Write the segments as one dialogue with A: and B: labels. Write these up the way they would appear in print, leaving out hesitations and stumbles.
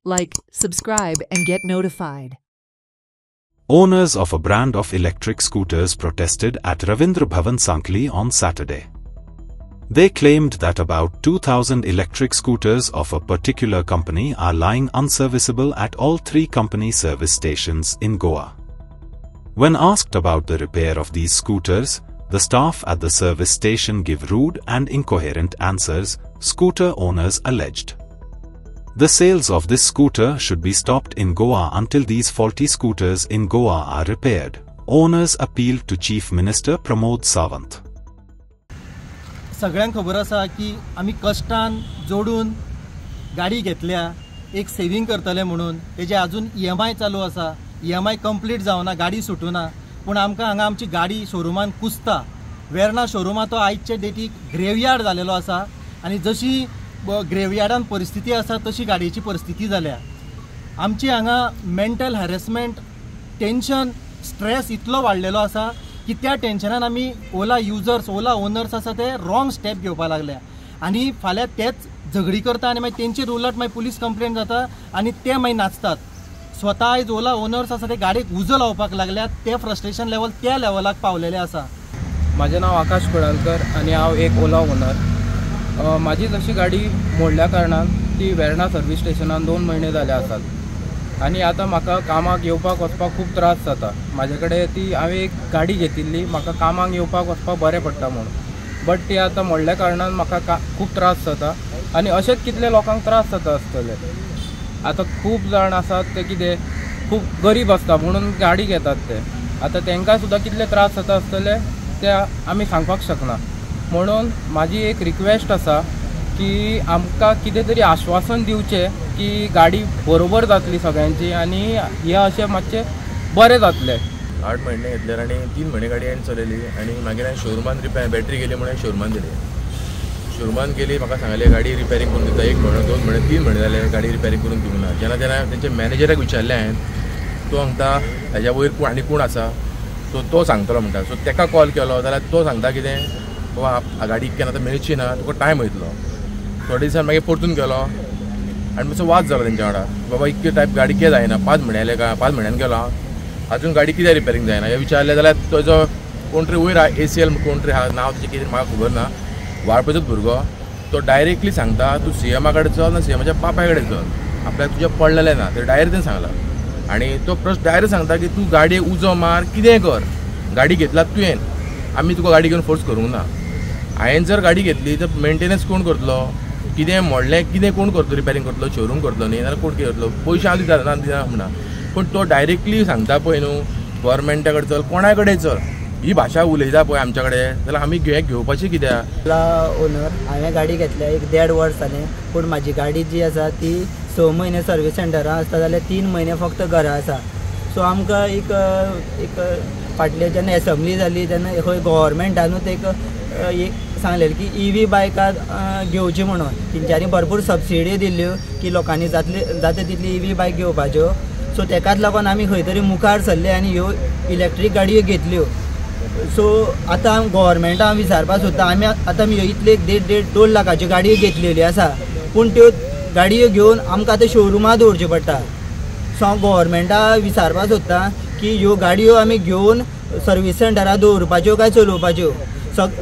A: like, subscribe and get notified.
B: Owners of a brand of electric scooters protested at Ravindra Bhavan Sankhli on Saturday. They claimed that about 2,000 electric scooters of a particular company are lying unserviceable at all three company service stations in Goa. When asked about the repair of these scooters, the staff at the service station give rude and incoherent answers, scooter owners alleged. The sales of this scooter should be stopped in Goa until these faulty scooters in Goa are repaired. Owners appealed to Chief Minister Pramod Sawant.
C: सगळ्यांक खबर आसा की आमी कष्टान जोडून गाडी घेतल्या एक saving करतले म्हणून तेजे अजून EMI चालू आसा EMI कंप्लीट जावना गाडी सुटूना पूण आमकां हांगा आमची गाडी शोरूमान कुसता वेर्ना शोरूमा तो आयचे डेटीक ग्रेवयार्ड जालेलो आसा आनी जशी ग्रेवयार्डान परिस्थिती आसा तशी गाडयेची परिस्थिती जाल्या आमची हांगा मेंटल हॅरेसमेंट टेन्शन स्ट्रेस इतलो वाडलेलो आसा की त्या टेन्शनान आमी ओला युजर्स ओला ओनर्स आसा ते रॉंग स्टेप घेवपाक लागल्या आनी फाल्यां तेच झगडी करता आनी मागीर तेंचेर उलट मागीर पुलीस कंप्लेंट जाता आनी ते मागीर नाचतात स्वता आयज ओला ओनर्स आसा ते गाडयेक उजो लावपाक लागल्यात ते फ्रस्ट्रेशन लेवल त्या लेवलाक पावलेले आसा.
D: माझे नाव आकाश कुडालकर आणि हांव एक ओला ओनर. माझी जशी गाडी मोडल्या कारणान ती वेर्णा सर्विस स्टेशनान 2 महिने जाले आसात आणि आता म्हाका कामाक येवपाक वचपाक खूब त्रास जाता. म्हाजे कडेन ती हांवें एक गाडी घेतिल्ली म्हाका कामाक येवपाक वचपाक बरें पडटा म्हणून बट ती आतां मोडल्या कारणान म्हाका खूब त्रास जाता आनी अशेंच कितले लोकांक त्रास जाता आसतले. आतां खूब जाण आसात ते कितें खूब गरीब आसता म्हणून गाडी घेतात ते आतां तांकां सुद्दां कितले त्रास जाता आसतले ते आमी सांगपाक शकना. म्हणून म्हाजी एक रिक्वेस्ट आसा की आमकां कितें तरी आश्वासन दिवचें की गाडी बरोबर जातली सगळ्यांची आनी हे अशें मातशें बरें जातलें.
E: 8 महिने घेतल्यार आनी 3 महिने गाडी हांवें चलयली आनी मागीर हांवें शोरूमान बॅटरी गेली म्हणून शोरूमान दिली. शोरूमान गेली म्हाका सांगलें गाडी रिपेरिंग करून दिता 1 म्हयनो 2 म्हयने 3 म्हयने जाले गाडी रिपेरिंग करून दिवंक ना. जेन्ना तेंच्या मॅनेजराक विचारलें हांवें तो सांगता हेज्या वयर आनी कोण आसा तो सांगतलो म्हणटा. सो ताका कॉल केलो जाल्यार तो सांगता कितें बाबा गाडी इतक्यान आतां मेळची ना तुका टायम वयतलो. थोडे दिसान मागीर परतून गेलो आनी मातसो वाद जालो तेंच्या वांगडा बाबा इतके टायप गाडी कितें जायना 5 म्हयने जाले काय 5 म्हयन्यान गेलो अजून गाडी कित्याक रिपेरिंग जायना हें विचारलें जाल्यार तो कोण तरी वयर ACL कोण तरी आहा नांव तेजें कितें म्हाका खबर ना वाळपयचोच भुरगो तो डायरेक्टली सांगता तूं CMA कडेन चल ना CMAच्या बापाय कडेन चल आपल्याक तुजें पडलेलें ना ते डायरेक्ट तेणें सांगलां आनी तो प्रश्न डायरेक्ट सांगता की तूं गाडयेक उजो मार कितेंय कर गाडी घेतला तुवें आमी तुका गाडी घेवन फोर्स करूंक ना. हांवें जर गाडी घेतली तर मेंटेनन्स कोण करतलो कितें मोडलें कितें कोण करतलो रिपेरिंग करतलो शोरूम करतलो न्ही नाल्यार कोण कितें करतलो पयशे हांव दिता ना दिना म्हणा पूण तो डायरेक्टली सांगता पळय न्हू गव्हर्मेंटा कडेन चल कोणाय कडेन चल ही भाशा उलयता पळय आमच्या कडेन जाल्यार आमी घेवपाची कित्याक.
F: ओनर हांवें गाडी घेतल्या 1.5 वर्स जालें पूण म्हाजी गाडी जी आसा ती 6 महिने सर्वीस सेंटरान आसता जाल्यार 3 महिने फक्त घरा आसा. सो आमकां एक फाटले जेन्ना एसेंब्ली जाली तेन्ना खंय गव्हर्मेंटानूच एक सांगलेलें की EV बायकां घेवची म्हणून तेंच्यांनी भरपूर सबसिडी दिल्ल्यो की लोकांनी जाता तितली EV बायक घेवपाच्यो. सो तेकाच लागून आमी खंय तरी मुखार सरले आनी ह्यो इलेक्ट्रीक गाडयो घेतल्यो. सो आतां गव्हर्मेंटाक हांव विचारपाक सोदता आमी आतां इतले 1.5-2 लाखाच्यो गाडयो घेतलेल्यो आसा पूण त्यो गाडयो घेवन आमकां आतां शोरूमार दवरच्यो पडटा. सो हांव गव्हर्मेंटाक विचारपाक सोदता की ह्यो गाडयो आमी घेवन सर्वीस सेंटरार दवरपाच्यो काय चलोवपाच्यो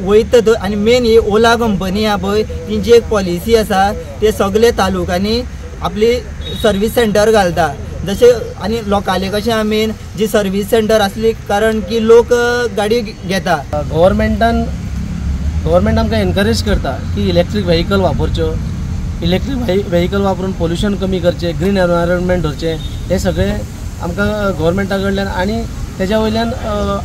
F: वयता आनी मेन ही ओला कंपनी आहा पळय तेंची एक पॉलिसी आसा ते सगळे तालुकांनी आपली सर्वीस सेंटर घालता जशें आनी लोकांले कशें मेन जी सर्वीस सेंटर आसली कारण की लोक गाडी घेता.
G: गव्हर्मेंट आमकां एनकरेज करता की इलेक्ट्रीक व्हेकल वापरच्यो इलेक्ट्रीक व्हेकल वापरून पोल्युशन कमी करचें ग्रीन एनवायरमेंट धरचें हे सगळें आमकां गव्हर्मेंटा कडल्यान आनी तेज्या वयल्यान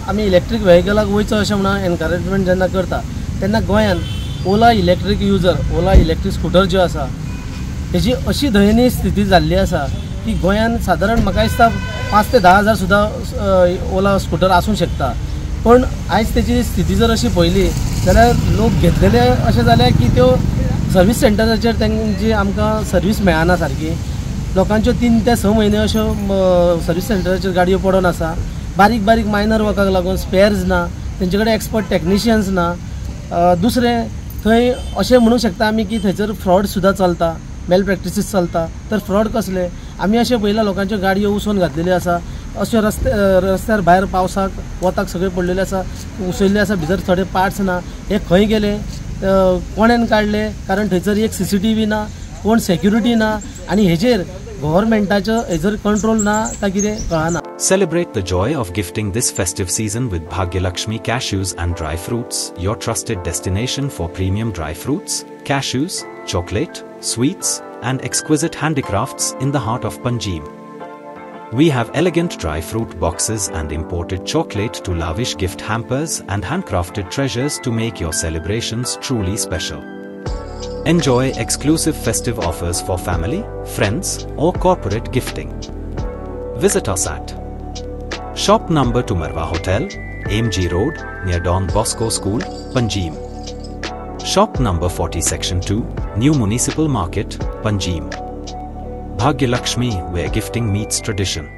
G: आमी इलेक्ट्रीक व्हेकलाक वयचो अशें म्हणून एनकरेजमेंट जेन्ना करता तेन्ना गोंयान ओला इलेक्ट्रीक युजर ओला इलेक्ट्रीक स्कूटर ज्यो आसा तेजी अशी दयनीय स्थिती जाल्ली आसा की गोंयान सादारण म्हाका दिसता 5 ते 10 हजार सुद्दां ओला स्कूटर आसूंक शकता. पण आयज तेजी स्थिती जर अशी पळयली जाल्यार लोक घेतलेले अशें जाल्या की त्यो सर्वीस सेंटराचेर तेंची आमकां सर्वीस मेळना सारकी. लोकांच्यो 3 ते 6 म्हयने अश्यो सर्वीस सेंटराचेर गाडयो पडून आसा. बारीक बारीक मायनर वर्काक लागून स्पेर्स ना तेंचे कडेन एक्सपर्ट टेक्निशियन्स ना. दुसरें थंय अशें म्हणूंक शकता आमी की थंयसर फ्रॉड सुद्दां चलता मेल प्रॅक्टिसीस चलता तर फ्रॉड कसले आमी अशें पयला लोकांच्यो गाडयो उसोवन घातलेल्यो आसा अशे रस्त्यार भायर पावसाक वताक सगळे पडलेले आसा उसयल्ले आसा भितर थोडे पार्ट्स ना हे खंय गेले कोणेन काडले कारण थंयसर एक CCTV ना कोण सेक्युरिटी ना आनी हेजेर गव्हर्मेंटाचो हेजर कंट्रोल ना काय कितें कळना.
B: Celebrate the joy of gifting this festive season with Bhagyalakshmi Cashews and Dry Fruits, your trusted destination for premium dry fruits, cashews, chocolate, sweets, and exquisite handicrafts in the heart of Panjim. We have elegant dry fruit boxes and imported chocolate to lavish gift hampers and handcrafted treasures to make your celebrations truly special. Enjoy exclusive festive offers for family, friends, or corporate gifting. Visit us at Shop number to Marwa Hotel, AMG Road, near Don Bosco School, Panjim. Shop number 40 Section 2, New Municipal Market, Panjim. Bhagyalakshmi, where gifting meets tradition.